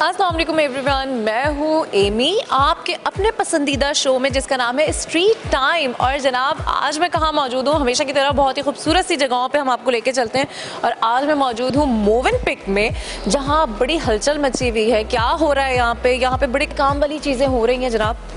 अस्सलाम वालेकुम एवरीवन, मैं हूँ एमी आपके अपने पसंदीदा शो में जिसका नाम है स्ट्रीट टाइम। और जनाब आज मैं कहाँ मौजूद हूँ? हमेशा की तरह बहुत ही खूबसूरत सी जगहों पे हम आपको लेके चलते हैं और आज मैं मौजूद हूँ मोवेनपिक में, जहाँ बड़ी हलचल मची हुई है। क्या हो रहा है यहाँ पे बड़ी काम वाली चीज़ें हो रही हैं जनाब।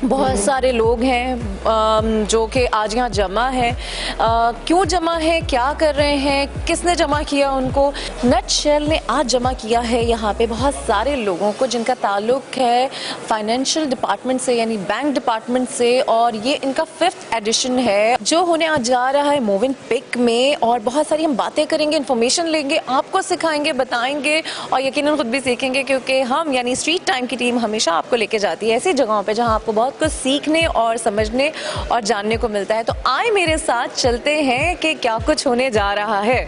बहुत सारे लोग हैं जो कि आज यहाँ जमा है। क्यों जमा है, क्या कर रहे हैं, किसने जमा किया उनको? नटशेल ने आज जमा किया है यहाँ पे बहुत सारे लोगों को जिनका ताल्लुक है फाइनेंशियल डिपार्टमेंट से, यानी बैंक डिपार्टमेंट से। और ये इनका 5th एडिशन है जो होने आज जा रहा है मोवेनपिक में। और बहुत सारी हम बातें करेंगे, इन्फॉर्मेशन लेंगे, आपको सिखाएंगे, बताएंगे और यकीनन खुद भी सीखेंगे, क्योंकि हम यानी स्ट्रीट टाइम की टीम हमेशा आपको लेके जाती है ऐसी जगहों पे जहाँ आपको बहुत कुछ सीखने और समझने और जानने को मिलता है। तो आए मेरे साथ चलते हैं कि क्या कुछ होने जा रहा है।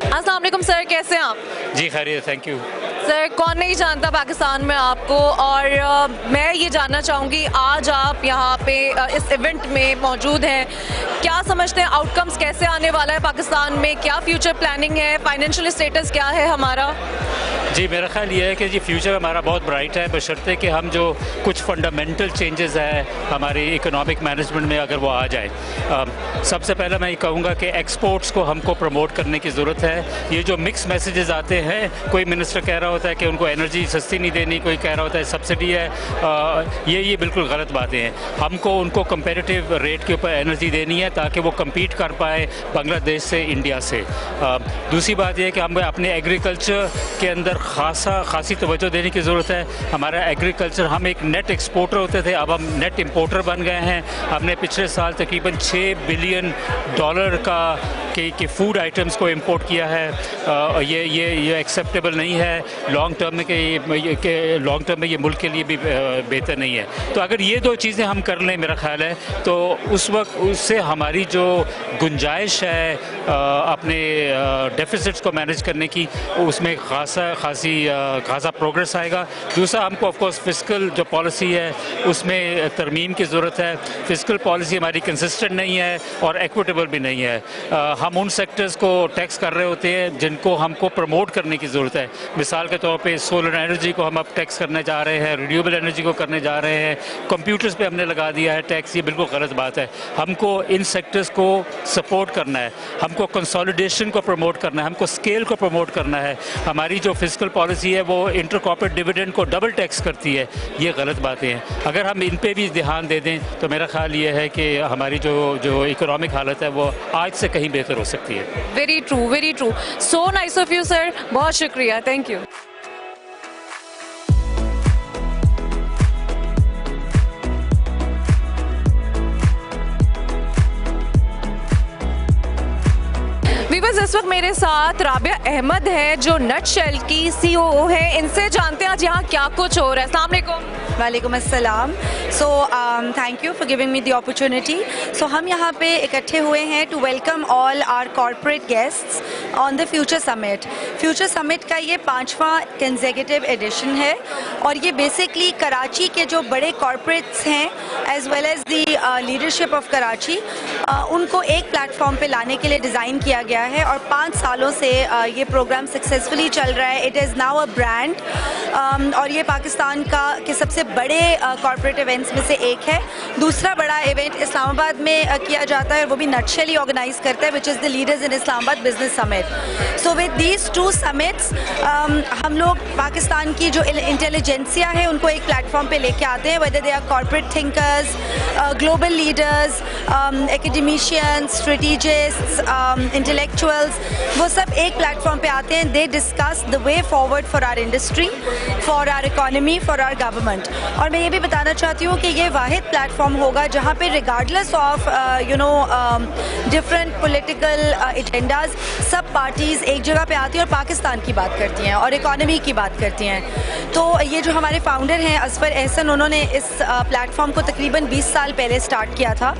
अस्सलाम वालेकुम सर, कैसे हैं आप? जी खैरियत, थैंक यू। सर कौन नहीं जानता पाकिस्तान में आपको, और मैं ये जानना चाहूँगी आज आप यहाँ पे इस इवेंट में मौजूद हैं, क्या समझते हैं आउटकम्स कैसे आने वाला है पाकिस्तान में? क्या फ्यूचर प्लानिंग है, फाइनेंशियल स्टेटस क्या है हमारा? जी मेरा ख्याल ये है कि जी फ्यूचर हमारा बहुत ब्राइट है, बशर्ते कि हम जो कुछ फंडामेंटल चेंजेस हैं हमारी इकोनॉमिक मैनेजमेंट में अगर वो आ जाए। सबसे पहले मैं ये कहूँगा कि एक्सपोर्ट्स को हमको प्रमोट करने की ज़रूरत है। ये जो मिक्स मैसेजेस आते हैं, कोई मिनिस्टर कह रहा होता है कि उनको एनर्जी सस्ती नहीं देनी, कोई कह रहा होता है सब्सिडी है, ये बिल्कुल गलत बातें हैं। हमको उनको कंपेरेटिव रेट के ऊपर एनर्जी देनी है ताकि वो कम्पीट कर पाए बांग्लादेश से, इंडिया से। दूसरी बात यह है कि हमें अपने एग्रीकल्चर के अंदर खासी तवज्जो देने की ज़रूरत है। हमारा एग्रीकल्चर, हम एक नेट एक्सपोर्टर होते थे, अब हम नेट इम्पोर्टर बन गए हैं। हमने पिछले साल तकरीबन $6 बिलियन के फूड आइटम्स को इंपोर्ट किया है। ये एक्सेप्टेबल नहीं है लॉन्ग टर्म में, ये मुल्क के लिए भी बेहतर नहीं है। तो अगर ये दो चीज़ें हम कर लें, मेरा ख्याल है तो उस वक्त उससे हमारी जो गुंजाइश है अपने डेफिसिट्स को मैनेज करने की, उसमें खासा प्रोग्रेस आएगा। दूसरा, हमको ऑफ कोर्स फिस्कल जो पॉलिसी है उसमें तरमीम की ज़रूरत है। फिस्कल पॉलिसी हमारी कंसिस्टेंट नहीं है और एक्विटेबल भी नहीं है। हम उन सेक्टर्स को टैक्स कर रहे होते हैं जिनको हमको प्रमोट करने की ज़रूरत है। मिसाल के तौर पे सोलर एनर्जी को हम अब टैक्स करने जा रहे हैं, रिन्यूएबल एनर्जी को करने जा रहे हैं, कंप्यूटर्स पे हमने लगा दिया है टैक्स। ये बिल्कुल गलत बात है। हमको इन सेक्टर्स को सपोर्ट करना है, हमको कंसोलिडेशन को प्रमोट करना है, हमको स्केल को प्रमोट करना है। हमारी जो फिस्कल पॉलिसी है वो इंटर कॉर्पोरेट डिविडेंड को डबल टैक्स करती है, ये गलत बातें हैं। अगर हम इन पे भी ध्यान दे दें तो मेरा ख्याल ये है कि हमारी जो इकोनॉमिक हालत है वो आज से कहीं बेहतर हो सकती है। Very true, very true. So nice of you sir, बहुत शुक्रिया, थैंक यू। इस वक्त मेरे साथ राबिया अहमद है जो नटशेल की सीईओ है। इनसे जानते हैं आज यहाँ क्या कुछ हो रहा है। अस्सलाम वालेकुम। वालेकुम अस्सलाम। So thank you for giving me the opportunity. So हम यहाँ पे इकट्ठे हुए हैं to welcome all our corporate guests on the future summit. Future summit का ये 5वां कंसेक्यूटिव एडिशन है और ये बेसिकली कराची के जो बड़े कॉर्पोरेट्स हैं as well as the leadership of Karachi, उनको एक प्लेटफॉर्म पे लाने के लिए डिज़ाइन किया गया है। और 5 सालों से ये प्रोग्राम सक्सेसफुली चल रहा है। It is now a brand और ये पाकिस्तान के सबसे बड़े कॉर्पोरेट इवेंट्स में से एक है। दूसरा बड़ा इवेंट इस्लामाबाद में किया जाता है और वो भी नटशेल ही ऑर्गेनाइज करता है, which is the leaders in Islamabad business summit. So with these 2 summits हम लोग पाकिस्तान की जो इंटेलिजेंसिया है उनको एक प्लेटफॉर्म पे लेके आते हैं, whether they are corporate thinkers, global leaders, academicians, strategists, intellectuals, वो सब एक प्लेटफॉर्म पे आते हैं। They discuss the way forward for our industry, for our economy, for our government. और मैं ये भी बताना चाहती हूँ कि ये वाहिद प्लेटफॉर्म होगा जहाँ पे regardless of different political agendas, सब पार्टीज़ एक जगह पे आती हैं और पाकिस्तान की बात करती हैं और इकोनॉमी की बात करती हैं। तो ये जो हमारे फाउंडर हैं असफर एहसन, उन्होंने इस प्लेटफॉर्म को तकरीबन 20 साल पहले स्टार्ट किया था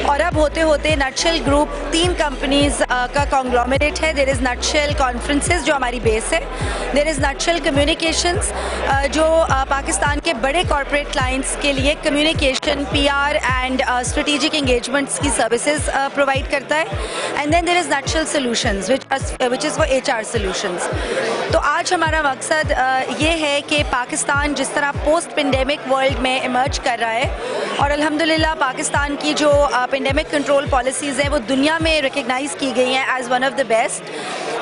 और अब होते होते नटशेल ग्रुप 3 कंपनीज़ का कंग्लोमरेट है. देयर इज़ नटशेल कॉन्फ्रेंसेस जो हमारी बेस है. देयर इज़ नटशेल कम्युनिकेशंस जो पाकिस्तान के बड़े कॉर्पोरेट क्लाइंट्स के लिए communication, PR and strategic engagements की सर्विसेज प्रोवाइड करता है. And then there is Nutshell solutions which is for HR solutions. तो आज हमारा मकसद ये है कि पाकिस्तान जिस तरह पोस्ट पेंडेमिक वर्ल्ड में इमर्ज कर रहा है, और अल्हम्दुलिल्लाह पाकिस्तान की जो पेंडेमिक कंट्रोल पॉलिसीज़ हैं वो दुनिया में रिकग्नाइज़ की गई हैं as one of the best.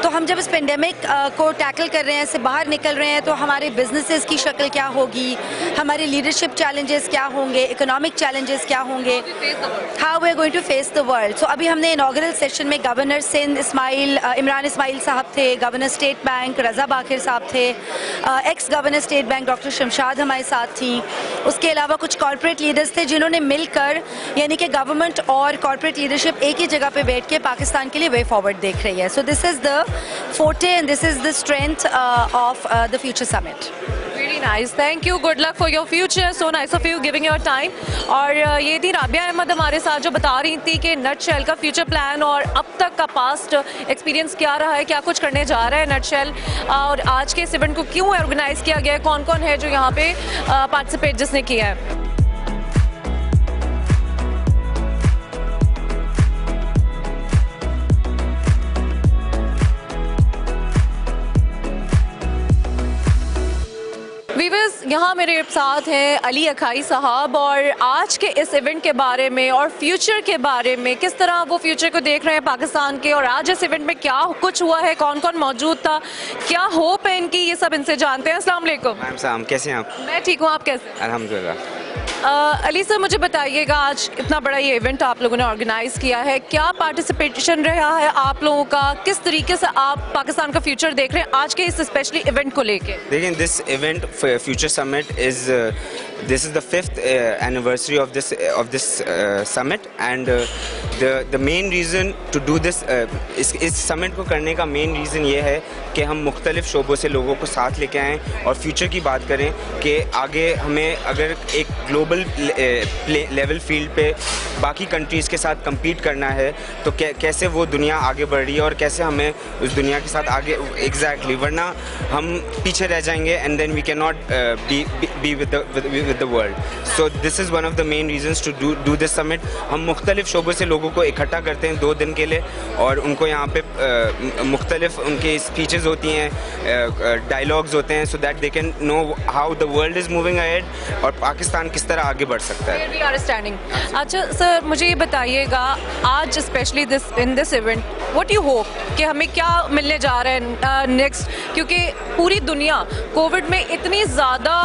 तो हम जब इस पेंडेमिक को टैकल कर रहे हैं, इससे बाहर निकल रहे हैं, तो हमारे बिजनेसेस की शक्ल क्या होगी, हमारे लीडरशिप चैलेंजेस क्या होंगे, इकोनॉमिक चैलेंजेस क्या होंगे, how we are going to face the world. सो अभी हमने इनॉग्रल सेशन में गवर्नर सिंध इमरान इस्माइल साहब थे, governor state bank Raza Baqir साहब थे, ex governor state bank doctor Shamshad हमारे साथ थी. उसके अलावा कुछ कॉर्पोरेट लीडर्स थे जिन्होंने मिलकर, यानी कि गवर्नमेंट और कॉर्पोरेट लीडरशिप एक ही जगह पे बैठ के पाकिस्तान के लिए वे फॉरवर्ड देख रही है. So this is the forte and this is the strength of the Future Summit. Really nice. Thank you. Good luck for your future. So nice of you giving your time. और ये थी राबिया अहमद हमारे साथ जो बता रही थी कि नटशेल का फ्यूचर प्लान और अब तक का पास्ट एक्सपीरियंस क्या रहा है, क्या कुछ करने जा रहा है नटशेल, और आज के इस इवेंट को क्यों ऑर्गेनाइज किया गया है, कौन कौन है जो यहाँ पे पार्टिसिपेट जिसने किया है. वीवर्स, यहाँ मेरे साथ हैं अली अखाई साहब, और आज के इस इवेंट के बारे में और फ्यूचर के बारे में, किस तरह वो फ्यूचर को देख रहे हैं पाकिस्तान के, और आज इस इवेंट में क्या कुछ हुआ है, कौन कौन मौजूद था, क्या होप है इनकी, ये सब इनसे जानते हैं. अस्सलाम वालेकुम. मैम साहब कैसे हैं आप? मैं ठीक हूँ, आप कैसे? अल्हम्दुलिल्लाह. अली सर, मुझे बताइएगा, आज इतना बड़ा ये इवेंट आप लोगों ने ऑर्गेनाइज किया है, क्या पार्टिसिपेशन रहा है आप लोगों का, किस तरीके से आप पाकिस्तान का फ्यूचर देख रहे हैं आज के इस स्पेशली इवेंट को लेके? देखिए, this event future summit is this is the 5th anniversary of this summit, and the main reason to do this इस summit को करने का main reason ये है कि हम मुख्तलिफ शोबों से लोगों को साथ लेके आएँ और फ्यूचर की बात करें कि आगे हमें अगर एक ग्लोबल लेवल फील्ड पे बाकी कंट्रीज़ के साथ compete करना है तो कैसे वो दुनिया आगे बढ़ रही है और कैसे हमें उस दुनिया के साथ आगे exactly, वरना हम पीछे रह जाएंगे and then we cannot be with the world. So this is one of the main reasons to do this summit. हम मुख्तलिफ शोबों से लोगों को इकट्ठा करते हैं 2 दिन के लिए, और उनको यहाँ पे मुख्तलिफ उनके स्पीचेस होती हैं, डायलॉग्स होते हैं, so that they can know how the world is moving ahead और पाकिस्तान किस तरह आगे बढ़ सकता है. We are standing. अच्छा सर, मुझे ये बताइएगा, आज specially in this event what you hope कि हमें क्या मिलने जा रहा है नेक्स्ट, क्योंकि पूरी दुनिया कोविड में इतनी ज़्यादा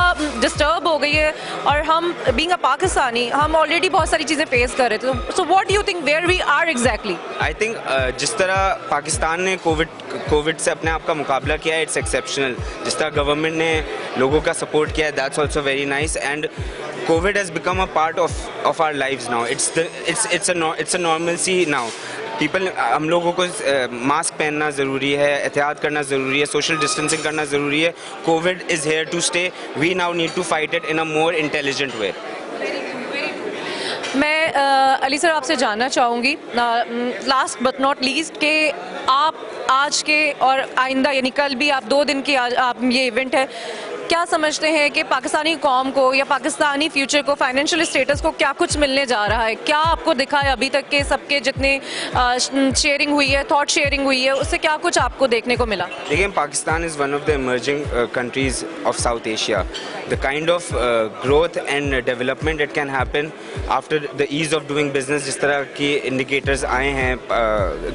डिस्टर्ब हो गई है, और हम बीइंग अ पाकिस्तानी हम ऑलरेडी बहुत सारी चीज़ें फेस कर रहे थे. So what do you think where we are exactly? I think जिस तरह पाकिस्तान ने कोविड से अपने आप का मुकाबला किया है, इट्स एक्सेप्शनल. जिस तरह गवर्नमेंट ने लोगों का सपोर्ट किया है, that's also very nice. And COVID has become a part of our lives now. It's a normalcy now. हम लोगों को मास्क पहनना ज़रूरी है, एहतियात करना ज़रूरी है, सोशल डिस्टेंसिंग करना ज़रूरी है. Covid is here to stay. We now need to fight it in a more intelligent way. मैं अली सर आपसे जानना चाहूँगी, लास्ट बट नॉट लीस्ट, कि आप आज के और आइंदा यानी कल भी आप 2 दिन की आप ये इवेंट है, क्या समझते हैं कि पाकिस्तानी कौम को या पाकिस्तानी फ्यूचर को, फाइनेंशियल स्टेटस को क्या कुछ मिलने जा रहा है? क्या आपको दिखा है अभी तक के सबके जितने शेयरिंग हुई है, थॉट शेयरिंग हुई है, उससे क्या कुछ आपको देखने को मिला? देखिए, Pakistan is one of the emerging countries of south Asia. The kind of growth and development it can happen after the ease of doing business. जिस तरह की इंडिकेटर्स आए हैं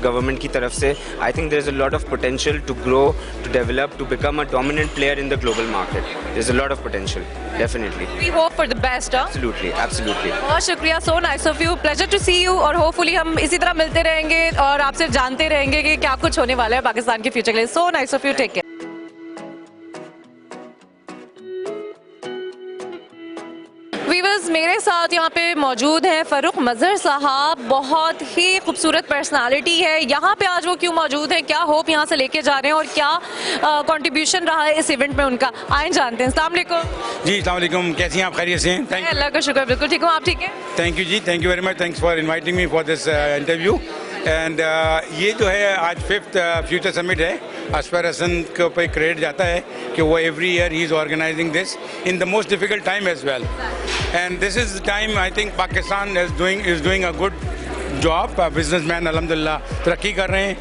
गवर्नमेंट की तरफ से, I think there is a lot of potential to grow, to develop, to become a dominant player in the global market. There's a lot of potential, definitely. We hope for the best, huh? Absolutely, absolutely. बहुत शुक्रिया, so nice of you, pleasure to see you, और hopefully हम इसी तरह मिलते रहेंगे और आपसे जानते रहेंगे कि क्या कुछ होने वाला है पाकिस्तान के फ्यूचर के लिए. So nice of you, take care. Viewers, मेरे साथ यहाँ पे मौजूद हैं फ़ारूक मज़हर साहब, बहुत ही खूबसूरत पर्सनालिटी है. यहाँ पे आज वो क्यों मौजूद हैं, क्या होप यहाँ से लेके जा रहे हैं और क्या कंट्रीब्यूशन रहा है इस इवेंट में उनका, आए जानते हैं. अस्सलाम वालेकुम. जी अस्सलाम वालेकुम, कैसी हैं आप? खैरियत से हैं? अल्लाह का शुक्र, बिल्कुल ठीक हूँ. आप ठीक हैं? थैंक यू जी, thank you very much. Thanks for inviting me for this interview. And ये जो है आज 5th फ्यूचर समिट है, असफर हसन के ऊपर क्रेडिट जाता है कि वो एवरी ईयर ही is organising this in the most difficult time as well, and this is time I think Pakistan is doing a good job. Businessman अल्हम्दुलिल्लाह तरक्की कर रहे हैं.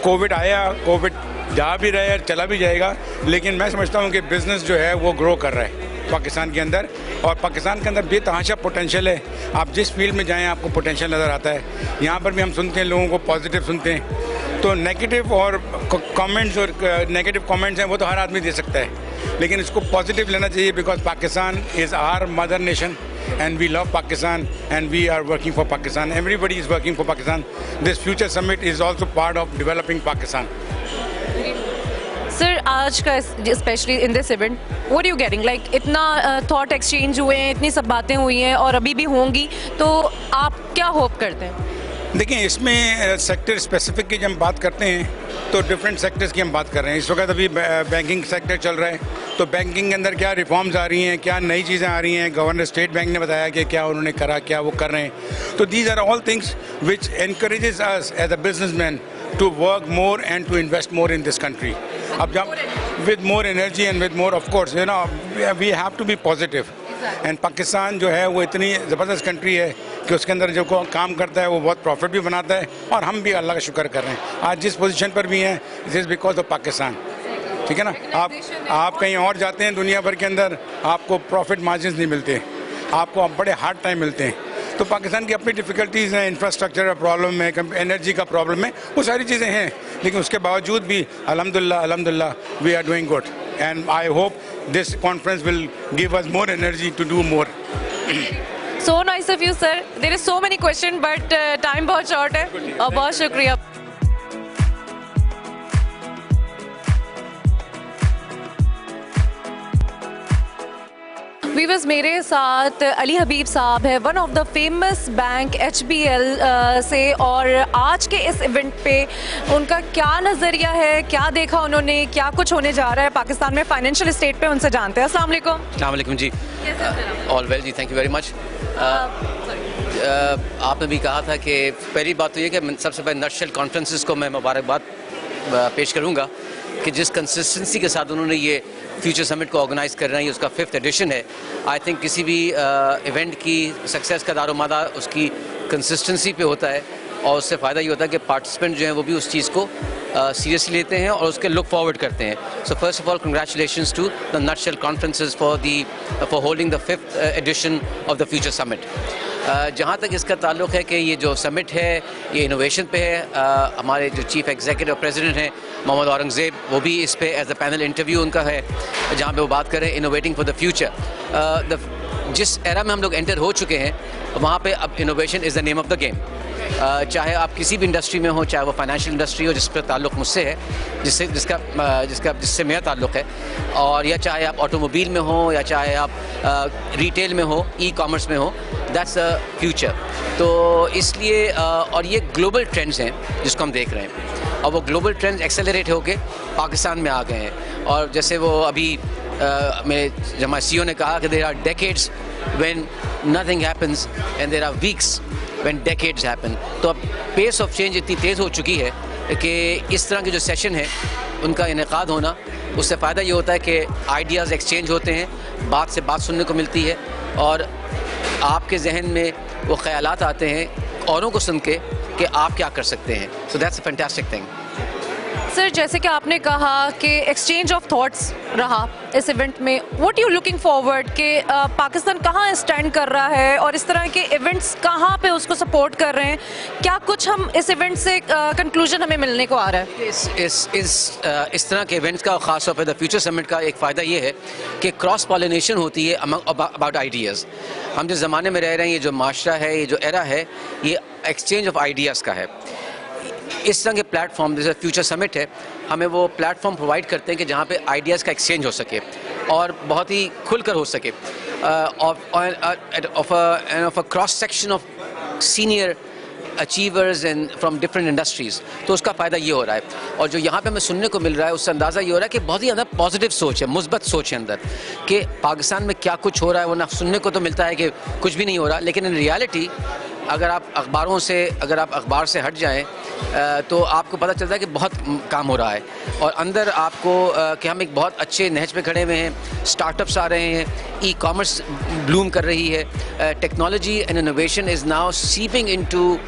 कोविड आया, कोविड जा भी रहा है, चला भी जाएगा, लेकिन मैं समझता हूँ कि बिज़नेस जो है वो ग्रो कर रहा है पाकिस्तान के अंदर, और पाकिस्तान के अंदर बेतहाशा पोटेंशियल है. आप जिस फील्ड में जाएं आपको पोटेंशियल नज़र आता है. यहाँ पर भी हम सुनते हैं, लोगों को पॉजिटिव सुनते हैं, तो नेगेटिव और कमेंट्स और नेगेटिव कमेंट्स हैं वो तो हर आदमी दे सकता है, लेकिन इसको पॉजिटिव लेना चाहिए, because Pakistan is our mother nation and we love Pakistan and we are working for Pakistan. Everybody is working for Pakistan. This future summit is also part of developing Pakistan. Sir आज का specially in this event what are you getting, like इतना thought exchange हुए हैं, इतनी सब बातें हुई हैं और अभी भी होंगी, तो आप क्या होप करते हैं? देखिए, इसमें सेक्टर स्पेसिफिक की जब हम बात करते हैं तो डिफरेंट सेक्टर्स की हम बात कर रहे हैं. इस वक्त अभी बैंकिंग सेक्टर चल रहा है, तो बैंकिंग के अंदर क्या रिफॉर्म्स आ रही हैं, क्या नई चीज़ें आ रही हैं. गवर्नर स्टेट बैंक ने बताया कि क्या उन्होंने करा, क्या वो कर रहे हैं. तो these are all things which encourages us as a businessman to work more and to invest more in this country. अब जब with more energy and with more of course you know we have to be positive. And Pakistan जो है वो इतनी ज़बरदस्त country है कि उसके अंदर जो काम करता है वो बहुत प्रॉफिट भी बनाता है, और हम भी अल्लाह का शुक्र कर रहे हैं आज जिस पोजीशन पर भी हैं. This is because of Pakistan. ठीक है ना. आप कहीं और जाते हैं दुनिया भर के अंदर, आपको प्रॉफिट मार्जिन नहीं मिलते, आपको बड़े हार्ड टाइम मिलते हैं. तो पाकिस्तान की अपनी डिफ़िकल्टीज़ हैं, इंफ्रास्ट्रक्चर का प्रॉब्लम है, एनर्जी का प्रॉब्लम है, वो सारी चीज़ें हैं, लेकिन उसके बावजूद भी अल्हम्दुलिल्लाह we are doing good, and I hope this conference will give us more energy to do more. So nice of you, sir. There is so many questions, but time बहुत short है. और बहुत शुक्रिया. वीवर्स, मेरे साथ अली हबीब साहब है, one of the famous bank HBL से, और आज के इस इवेंट पे उनका क्या नज़रिया है, क्या देखा उन्होंने, क्या कुछ होने जा रहा है पाकिस्तान में फाइनेंशियल स्टेट पे, उनसे जानते हैं. अस्सलाम वालेकुम. अस्सलाम वालेकुम जी. ऑल वेल जी, थैंक यू वेरी मच. आपने भी कहा था कि पहली बात तो ये कि सबसे पहले नटशेल कॉन्फ्रेंसेस को मैं मुबारकबाद पेश करूँगा कि जिस कंसिस्टेंसी के साथ उन्होंने ये फ्यूचर समिट को ऑर्गेनाइज़ कर रहे हैं. ये उसका 5th एडिशन है. आई थिंक किसी भी इवेंट की सक्सेस का दारोमदार उसकी कंसिस्टेंसी पे होता है, और उससे फ़ायदा ये होता है कि पार्टिसिपेंट जो हैं वो भी उस चीज़ को सीरियसली लेते हैं और उसके लुक फॉरवर्ड करते हैं. So first of all congratulations to the Nutshell conferences for holding the 5th edition of the future summit. जहाँ तक इसका ताल्लुक़ है कि ये जो समिट है ये इनोवेशन पे है, हमारे जो चीफ एग्जीक्यूटिव प्रेसिडेंट हैं मोहम्मद औरंगज़ेब, वो भी इस पे एज अ पैनल इंटरव्यू उनका है, जहाँ पे वो बात करें इनोवेटिंग फॉर द फ्यूचर. जिस एरा में हम लोग एंटर हो चुके हैं वहाँ पे अब innovation is the name of the game. चाहे आप किसी भी इंडस्ट्री में हो, चाहे वो फाइनेंशियल इंडस्ट्री हो जिस पर ताल्लुक़ मुझसे है, जिससे मेरा ताल्लुक़ है, और या चाहे आप ऑटोमोबाइल में हो, या चाहे आप रिटेल में हो, ई कॉमर्स में हो, दैट्स अ फ्यूचर. तो इसलिए और ये ग्लोबल ट्रेंड्स हैं जिसको हम देख रहे हैं, और वो ग्लोबल ट्रेंड्स एक्सेलरेट होके पाकिस्तान में आ गए हैं. और जैसे वो अभी मेरे जब हमारे CEO ने कहा कि there are decades when nothing happens and there are weeks when decades happen. तो अब पेस ऑफ चेंज इतनी तेज़ हो चुकी है कि इस तरह के जो सेशन है उनका इनेकाद होना, उससे फ़ायदा ये होता है कि आइडियाज़ एक्सचेंज होते हैं, बात से बात सुनने को मिलती है, और आपके जहन में वो ख्यालात आते हैं औरों को सुन के कि आप क्या कर सकते हैं. So that's a fantastic thing. Sir, जैसे कि आपने कहा कि एक्सचेंज ऑफ थॉट्स रहा इस इवेंट में, व्हाट यू लुकिंग फॉरवर्ड कि पाकिस्तान कहाँ स्टैंड कर रहा है और इस तरह के इवेंट्स कहाँ पे उसको सपोर्ट कर रहे हैं, क्या कुछ हम इस इवेंट से कंक्लूजन हमें मिलने को आ रहा है? इस तरह के इवेंट्स का, खास तौर पर द फ्यूचर समिट का एक फ़ायदा ये है कि क्रॉस पॉलिनेशन होती है अबाउट आइडियाज़. हम जिस ज़माने में रह रहे हैं, ये जो माशरा है, ये जो एरा है, ये एक्सचेंज ऑफ आइडियाज़ का है. इस तरह के प्लेटफॉर्म जैसे फ्यूचर समिट है, हमें वो प्लेटफॉर्म प्रोवाइड करते हैं कि जहाँ पे आइडियाज़ का एक्सचेंज हो सके और बहुत ही खुलकर हो सके, of a cross section of senior achievers and from different industries. तो उसका फ़ायदा ये हो रहा है, और जो यहाँ पे हमें सुनने को मिल रहा है उससे अंदाज़ा ये हो रहा है कि बहुत ही अंदर पॉजिटिव सोच है, मुस्बत सोच है अंदर, कि पाकिस्तान में क्या कुछ हो रहा है वो ना सुनने को तो मिलता है कि कुछ भी नहीं हो रहा, लेकिन इन रियलिटी अगर आप अखबार से हट जाएं तो आपको पता चलता है कि बहुत काम हो रहा है और अंदर आपको कि हम एक बहुत अच्छे नहज पे खड़े हुए हैं, स्टार्टअप्स आ रहे हैं, ई कॉमर्स ब्लूम कर रही है, technology and innovation is now seeping into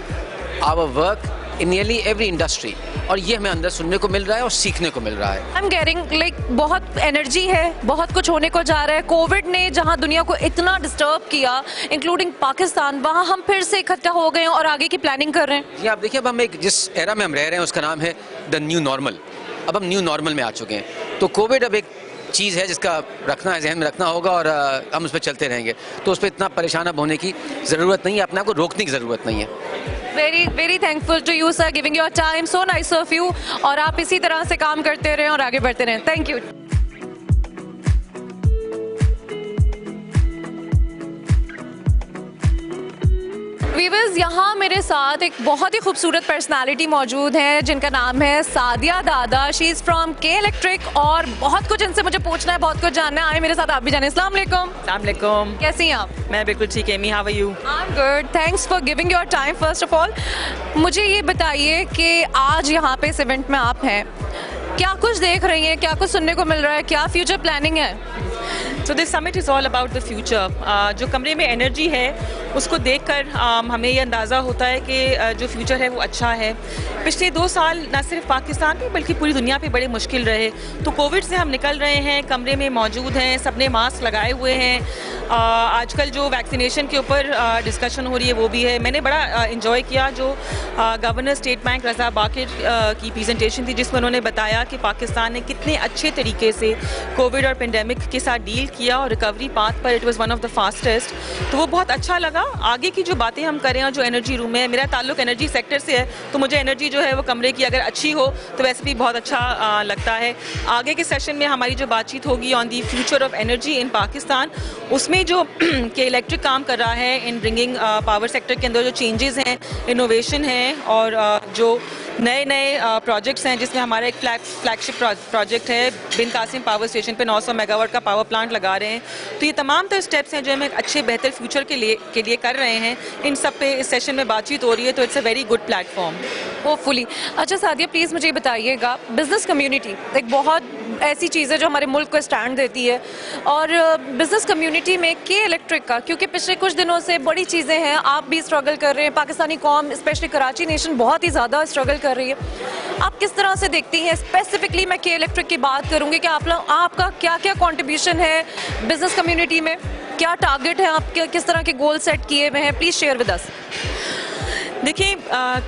our work in nearly every industry और ये हमें अंदर सुनने को मिल रहा है और सीखने को मिल रहा है। आई एम गेटिंग लाइक बहुत एनर्जी है, बहुत कुछ होने को जा रहा है। कोविड ने जहां दुनिया को इतना डिस्टर्ब किया इंक्लूडिंग पाकिस्तान, वहां हम फिर से इकट्ठा हो गए हैं और आगे की प्लानिंग कर रहे हैं। ये आप देखिए, अब हम एक जिस एरा में हम रह रहे हैं उसका नाम है द न्यू नॉर्मल। अब हम न्यू नॉर्मल में आ चुके हैं, तो कोविड अब एक चीज़ है जिसका रखना है, जहन में रखना होगा और हम उस पर चलते रहेंगे, तो उस पर इतना परेशान अब होने की ज़रूरत नहीं है, अपने आप को रोकने की ज़रूरत नहीं है। Very thankful to you sir, giving your time, so nice of you. और आप इसी तरह से काम करते रहें और आगे बढ़ते रहें। Thank you. वीवर्स, यहाँ मेरे साथ एक बहुत ही खूबसूरत पर्सनालिटी मौजूद है जिनका नाम है सादिया दादा। शी इज़ फ्रॉम के इलेक्ट्रिक और बहुत कुछ इनसे मुझे पूछना है, बहुत कुछ जानना है। आए मेरे साथ आप भी जाने। अस्सलाम वालेकुम। अस्सलाम वालेकुम। कैसी हैं आप? मैं बिल्कुल ठीक है। Amy, how are you? I am good, thanks for giving your time. First of all मुझे ये बताइए कि आज यहाँ पे इस इवेंट में आप हैं, क्या कुछ देख रही हैं, क्या कुछ सुनने को मिल रहा है, क्या फ्यूचर प्लानिंग है? So this summit is all about the future. जो कमरे में एनर्जी है उसको देखकर हमें ये अंदाज़ा होता है कि जो फ्यूचर है वो अच्छा है। पिछले 2 साल न सिर्फ पाकिस्तान में बल्कि पूरी दुनिया पे बड़े मुश्किल रहे, तो कोविड से हम निकल रहे हैं, कमरे में मौजूद हैं, सबने मास्क लगाए हुए हैं। आजकल जो वैक्सीनेशन के ऊपर डिस्कशन हो रही है वो भी है। मैंने बड़ा इन्जॉय किया जो गवर्नर स्टेट बैंक रज़ा बाकिर की प्रेजेंटेशन थी, जिसमें उन्होंने बताया कि पाकिस्तान ने कितने अच्छे तरीके से कोविड और पेंडेमिक के साथ डील किया और रिकवरी पाथ पर it was one of the fastest. तो वो बहुत अच्छा लगा। आगे की जो बातें हम करें और जो एनर्जी रूम है, मेरा ताल्लुक एनर्जी सेक्टर से है, तो मुझे एनर्जी जो है वो कमरे की अगर अच्छी हो तो वैसे भी बहुत अच्छा लगता है। आगे के सेशन में हमारी जो बातचीत होगी on the future of energy in Pakistan, उसमें जो के इलेक्ट्रिक काम कर रहा है इन ब्रिंगिंग पावर सेक्टर के अंदर जो चेंजेस हैं, इनोवेशन है और जो नए प्रोजेक्ट्स हैं, जिसमें हमारा एक फ्लैगशिप प्रोजेक्ट है बिन कासिम पावर स्टेशन पे 900 मेगावाट का पावर प्लांट लगा रहे हैं। तो ये तमाम तो स्टेप्स हैं जो हम एक अच्छे बेहतर फ्यूचर के लिए कर रहे हैं। इन सब पे इस सेशन में बातचीत हो रही है, तो it's a very good platform hopefully. अच्छा सादिया, प्लीज़ मुझे बताइएगा, बिज़नेस कम्युनिटी एक बहुत ऐसी चीज़ है जो हमारे मुल्क को स्टैंड देती है, और बिज़नेस कम्युनिटी में के इलेक्ट्रिक का, क्योंकि पिछले कुछ दिनों से बड़ी चीज़ें हैं, आप भी स्ट्रगल कर रहे हैं, पाकिस्तानी कौम स्पेशली कराची नेशन बहुत ही ज़्यादा स्ट्रगल कर रही है। आप किस तरह से देखती हैं? स्पेसिफिकली मैं के इलेक्ट्रिक की बात करूँगी कि आपका क्या क्या कॉन्ट्रीब्यूशन है बिज़नेस कम्युनिटी में, क्या टारगेट है आपके, किस तरह के गोल सेट किए हुए हैं? Please share with us. देखिए,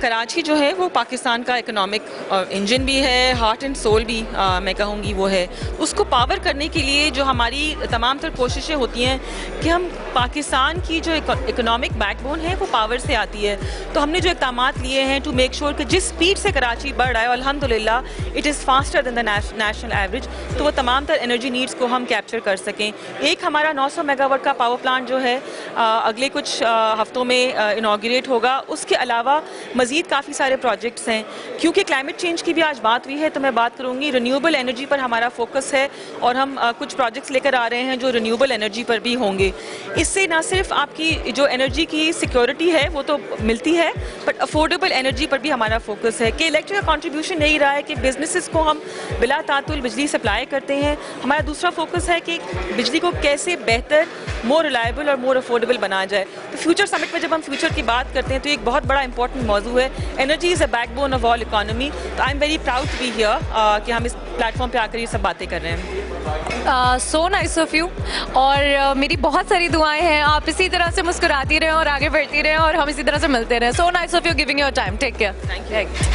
कराची जो है वो पाकिस्तान का इकोनॉमिक इंजन भी है, हार्ट एंड सोल भी मैं कहूँगी वो है। उसको पावर करने के लिए जो हमारी तमाम तर कोशिशें होती हैं कि हम पाकिस्तान की जो इकोनॉमिक बैकबोन है वो पावर से आती है। तो हमने जो इक़दामात लिए हैं टू मेक श्योर कि जिस स्पीड से कराची बढ़ रहा है, अल्हम्दुलिल्लाह it is faster than the national average, तो वो तमाम तर एनर्जी नीड्स को हम कैप्चर कर सकें। एक हमारा 900 मेगावाट का पावर प्लांट जो है अगले कुछ हफ्तों में इनॉग्रेट होगा। उसके अलावा मज़ीद काफ़ी सारे प्रोजेक्ट्स हैं। क्योंकि क्लाइमेट चेंज की भी आज बात हुई है, तो मैं बात करूँगी रिन्यूएबल एनर्जी पर हमारा फोकस है, और हम कुछ प्रोजेक्ट्स लेकर आ रहे हैं जो रिन्यूएबल एनर्जी पर भी होंगे। इससे ना सिर्फ आपकी जो एनर्जी की सिक्योरिटी है वो तो मिलती है, बट अफोर्डेबल एनर्जी पर भी हमारा फोकस है। कि इलेक्ट्रिक का कॉन्ट्रीब्यूशन यही रहा है कि बिजनेसेस को हम बिला तातुल बिजली सप्लाई करते हैं। हमारा दूसरा फोकस है कि बिजली को कैसे बेहतर, मोर रिलायबल और मोर अफोर्डेबल बनाया जाए। तो फ्यूचर समिट में जब हम फ्यूचर की बात करते हैं तो एक बहुत बड़ा इंपॉर्टेंट मौजू है। Energy is a backbone of all economy. तो I am very proud to be here कि हम इस प्लेटफॉर्म पे आकर ये सब बातें कर रहे हैं। सो नाइस ऑफ यू, और मेरी बहुत सारी दुआएं हैं आप इसी तरह से मुस्कुराती रहें और आगे बढ़ती रहें और हम इसी तरह से मिलते रहें। So nice of you giving your time. Take care. Thank you.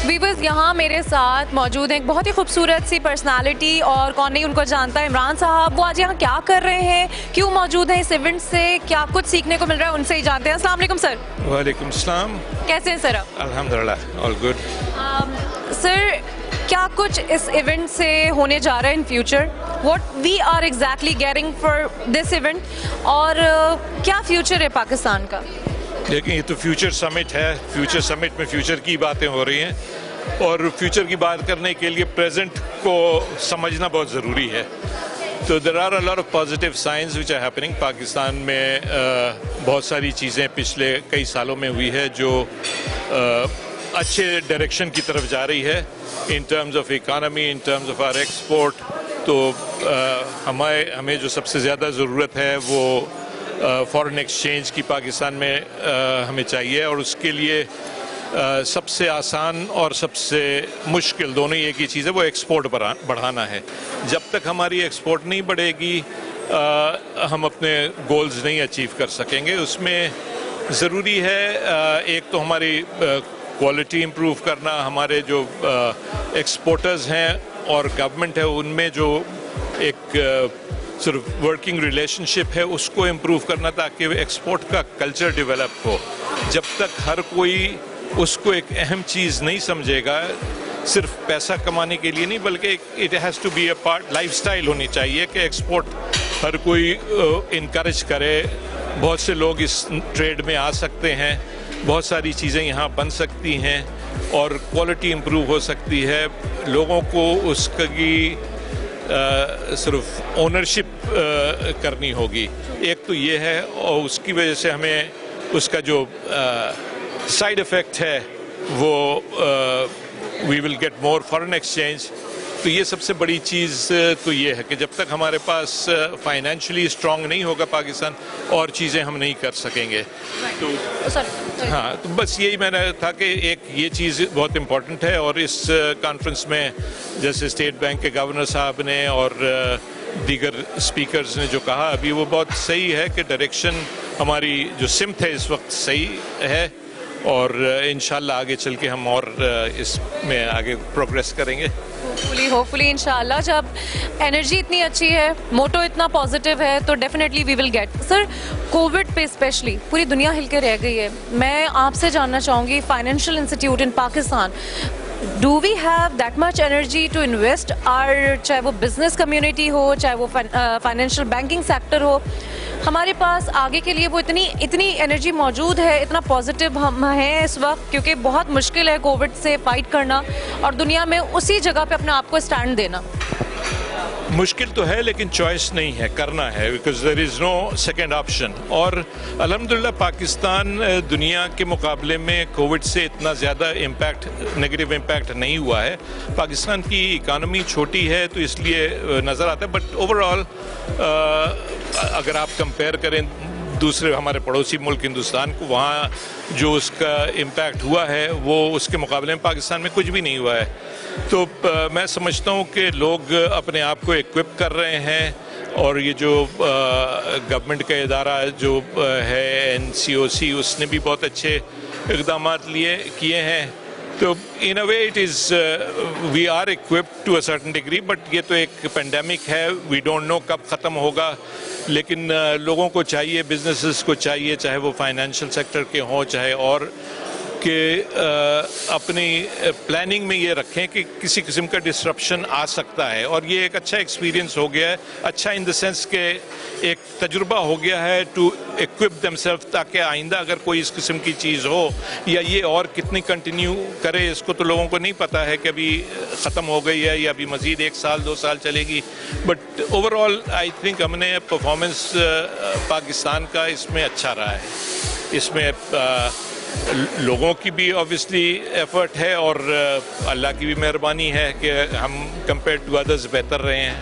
Viewers, यहाँ मेरे साथ मौजूद हैं एक बहुत ही खूबसूरत सी पर्सनालिटी, और कौन नहीं उनको जानता है, इमरान साहब। वो आज यहाँ क्या कर रहे हैं, क्यों मौजूद हैं इस इवेंट से, क्या कुछ सीखने को मिल रहा है, उनसे ही जानते हैं। अस्सलाम वालेकुम सर। वालेकुम सलाम। कैसे हैं सर आप? अल्हम्दुलिल्लाह, ऑल गुड। सर, क्या कुछ इस इवेंट से होने जा रहा है in future? What we are exactly getting for this event, और क्या फ्यूचर है पाकिस्तान का? देखिए, ये तो फ्यूचर समिट है। फ्यूचर समिट में फ्यूचर की बातें हो रही हैं। और फ्यूचर की बात करने के लिए प्रेजेंट को समझना बहुत ज़रूरी है। तो there are a lot of positive signs which are happening. Pakistan में बहुत सारी चीज़ें पिछले कई सालों में हुई है जो अच्छे डायरेक्शन की तरफ जा रही है in terms of economy, in terms of our export. तो हमें जो सबसे ज़्यादा ज़रूरत है वो फॉरेन एक्सचेंज की पाकिस्तान में हमें चाहिए, और उसके लिए सबसे आसान और सबसे मुश्किल दोनों ही एक ही चीज़ है, वो एक्सपोर्ट बढ़ाना है। जब तक हमारी एक्सपोर्ट नहीं बढ़ेगी हम अपने गोल्स नहीं अचीव कर सकेंगे। उसमें ज़रूरी है एक तो हमारी क्वालिटी इम्प्रूव करना, हमारे जो एक्सपोर्टर्स हैं और गवर्नमेंट है उनमें जो एक सिर्फ वर्किंग रिलेशनशिप है उसको इम्प्रूव करना, ताकि एक्सपोर्ट का कल्चर डेवलप हो। जब तक हर कोई उसको एक अहम चीज़ नहीं समझेगा, सिर्फ पैसा कमाने के लिए नहीं, बल्कि it has to be a part, lifestyle होनी चाहिए कि एक्सपोर्ट हर कोई इनकरेज करे। बहुत से लोग इस ट्रेड में आ सकते हैं, बहुत सारी चीज़ें यहाँ बन सकती हैं और क्वालिटी इम्प्रूव हो सकती है। लोगों को उसकी सिर्फ ओनरशिप करनी होगी। एक तो ये है, और उसकी वजह से हमें उसका जो साइड इफ़ेक्ट है वो we will get more foreign exchange. तो ये सबसे बड़ी चीज़ तो ये है कि जब तक हमारे पास फाइनेंशियली स्ट्रांग नहीं होगा पाकिस्तान, और चीज़ें हम नहीं कर सकेंगे। तो हाँ, तो बस यही मैंने था कि एक ये चीज़ बहुत इम्पोर्टेंट है। और इस कॉन्फ्रेंस में जैसे स्टेट बैंक के गवर्नर साहब ने और दीगर स्पीकर्स ने जो कहा अभी, वो बहुत सही है कि डायरेक्शन हमारी जो सिमत है इस वक्त सही है, और इंशाल्लाह आगे चल के हम और इसमें आगे प्रोग्रेस करेंगे। होपफुली इंशाल्लाह। जब एनर्जी इतनी अच्छी है, मोटो इतना पॉजिटिव है, तो definitely we will get. Sir, COVID पे स्पेशली पूरी दुनिया हिल के रह गई है। मैं आपसे जानना चाहूँगी, financial institute in Pakistan, do we have that much energy to invest or, चाहे वो बिजनेस कम्युनिटी हो, चाहे वो फाइनेंशियल बैंकिंग सेक्टर हो, हमारे पास आगे के लिए वो इतनी एनर्जी मौजूद है, इतना पॉजिटिव हम हैं इस वक्त, क्योंकि बहुत मुश्किल है कोविड से फाइट करना और दुनिया में उसी जगह पे अपने आप को स्टैंड देना। मुश्किल तो है लेकिन चॉइस नहीं है, करना है, because there is no second option. और अल्हम्दुलिल्लाह पाकिस्तान दुनिया के मुकाबले में कोविड से इतना ज़्यादा नेगेटिव इम्पैक्ट नहीं हुआ है। पाकिस्तान की इकानमी छोटी है तो इसलिए नज़र आता है, बट ओवरऑल अगर आप कंपेयर करें दूसरे हमारे पड़ोसी मुल्क हिंदुस्तान को, वहाँ जो उसका इम्पैक्ट हुआ है वो उसके मुकाबले में पाकिस्तान में कुछ भी नहीं हुआ है। तो मैं समझता हूँ कि लोग अपने आप को इक्विप कर रहे हैं, और ये जो गवर्नमेंट का इदारा जो है NCOC, उसने भी बहुत अच्छे इक़दाम किए हैं। तो in a way it is we are equipped to a certain degree, but ये तो एक पेंडेमिक है, वी डोंट नो कब ख़त्म होगा। लेकिन लोगों को चाहिए, बिजनेसेस को चाहिए, चाहे वो फाइनेंशियल सेक्टर के हों चाहे और, कि अपनी प्लानिंग में ये रखें कि किसी किस्म का डिसरप्शन आ सकता है। और ये एक अच्छा एक्सपीरियंस हो गया है, अच्छा इन द सेंस के एक तजुर्बा हो गया है टू इक्विप देमसेल्फ, ताकि आइंदा अगर कोई इस किस्म की चीज़ हो या ये और कितनी कंटिन्यू करे, इसको तो लोगों को नहीं पता है कि अभी ख़त्म हो गई है या अभी मज़ीद 1 साल 2 साल चलेगी। बट ओवरऑल आई थिंक हमने परफॉर्मेंस पाकिस्तान का इसमें अच्छा रहा है। इसमें लोगों की भी ऑब्वियसली एफर्ट है और अल्लाह की भी मेहरबानी है कि हम कंपेयर टू अदर्स बेहतर रहे हैं।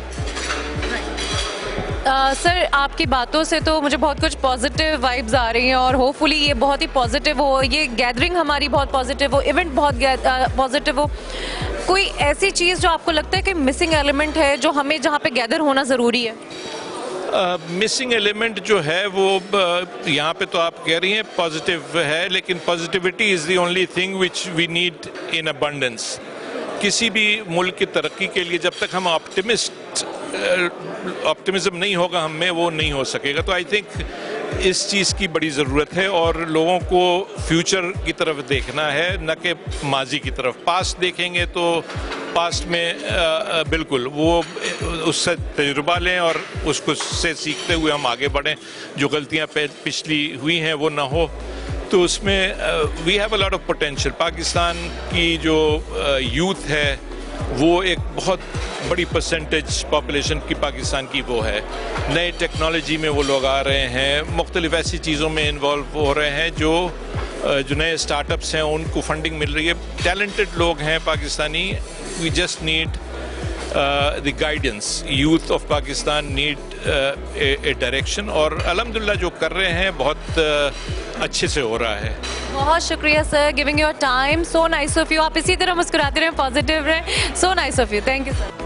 सर, आपकी बातों से तो मुझे बहुत कुछ पॉजिटिव वाइब्स आ रही हैं और होपफुली ये बहुत ही पॉजिटिव हो, ये गैदरिंग हमारी बहुत पॉजिटिव हो, इवेंट बहुत पॉजिटिव हो। कोई ऐसी चीज़ जो आपको लगता है कि मिसिंग एलिमेंट है, जो हमें जहाँ पे गैदर होना ज़रूरी है? मिसिंग एलिमेंट जो है वो यहाँ पे तो आप कह रही हैं पॉजिटिव है, लेकिन positivity is the only thing which we need in abundance. किसी भी मुल्क की तरक्की के लिए जब तक हम ऑप्टिमिज्म नहीं होगा हम में, वो नहीं हो सकेगा। तो आई थिंक इस चीज़ की बड़ी ज़रूरत है और लोगों को फ्यूचर की तरफ देखना है, न कि माजी की तरफ। पास्ट देखेंगे तो पास्ट में बिल्कुल वो उससे तजुर्बा लें और उसको से सीखते हुए हम आगे बढ़ें, जो गलतियां पिछली हुई हैं वो ना हो। तो उसमें we have a lot of potential. Pakistan की जो यूथ है वो एक बहुत बड़ी परसेंटेज पॉपुलेशन की पाकिस्तान की वो है। नए टेक्नोलॉजी में वो लोग आ रहे हैं, मुख्तलिफ ऐसी चीज़ों में इन्वॉल्व हो रहे हैं जो नए स्टार्टअप्स हैं उनको फंडिंग मिल रही है। टैलेंटेड लोग हैं Pakistani. We just need the guidance. Youth of Pakistan need a direction और अल्हम्दुलिल्लाह जो कर रहे हैं बहुत अच्छे से हो रहा है। बहुत शुक्रिया sir, giving your time, so nice of you. आप इसी तरह मुस्कुराते रहें, पॉजिटिव रहें, so nice of you, thank you sir.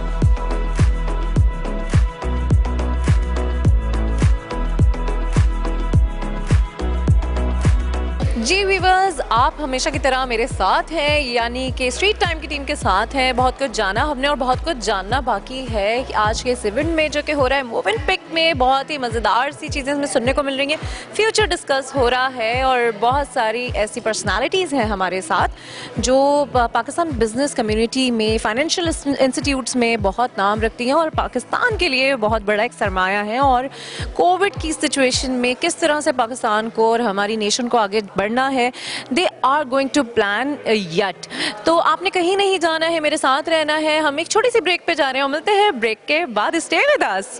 जी वीवर्स, आप हमेशा की तरह मेरे साथ हैं, यानी कि स्ट्रीट टाइम की टीम के साथ हैं। बहुत कुछ जाना हमने और बहुत कुछ जानना बाकी है कि आज के इस इवेंट में जो कि हो रहा है मोवेनपिक में, बहुत ही मज़ेदार सी चीज़ें हमें सुनने को मिल रही हैं। फ्यूचर डिस्कस हो रहा है और बहुत सारी ऐसी पर्सनालिटीज़ हैं हमारे साथ जो पाकिस्तान बिजनेस कम्युनिटी में, फाइनेंशियल इंस्टीट्यूट्स में बहुत नाम रखती हैं और पाकिस्तान के लिए बहुत बड़ा एक सरमाया है। और कोविड की सिचुएशन में किस तरह से पाकिस्तान को और हमारी नेशन को आगे बढ़ना है, they are going to plan yet. तो आपने कहीं नहीं जाना है, मेरे साथ रहना है। हम एक छोटी सी ब्रेक पे जा रहे हैं और मिलते हैं ब्रेक के बाद। Stay with us.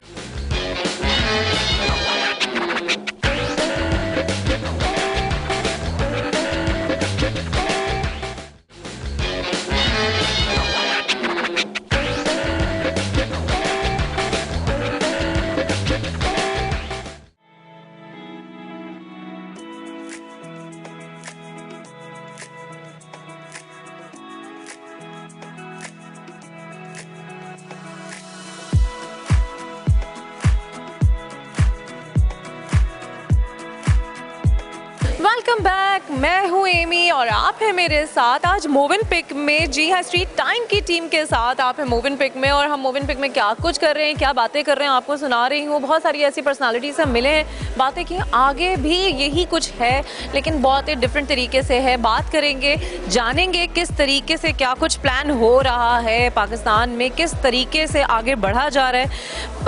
Welcome back, मैं हूँ एमी और आप हैं मेरे साथ आज मोवेनपिक में। जी हाँ, स्ट्रीट टाइम की टीम के साथ आप हैं मोवेनपिक में और हम मोवेनपिक में क्या कुछ कर रहे हैं, क्या बातें कर रहे हैं, आपको सुना रही हूँ। बहुत सारी ऐसी पर्सनालिटी से मिले हैं, बातें की, आगे भी यही कुछ है लेकिन बहुत ही डिफरेंट तरीके से है। बात करेंगे, जानेंगे किस तरीके से क्या कुछ प्लान हो रहा है पाकिस्तान में, किस तरीके से आगे बढ़ा जा रहा है,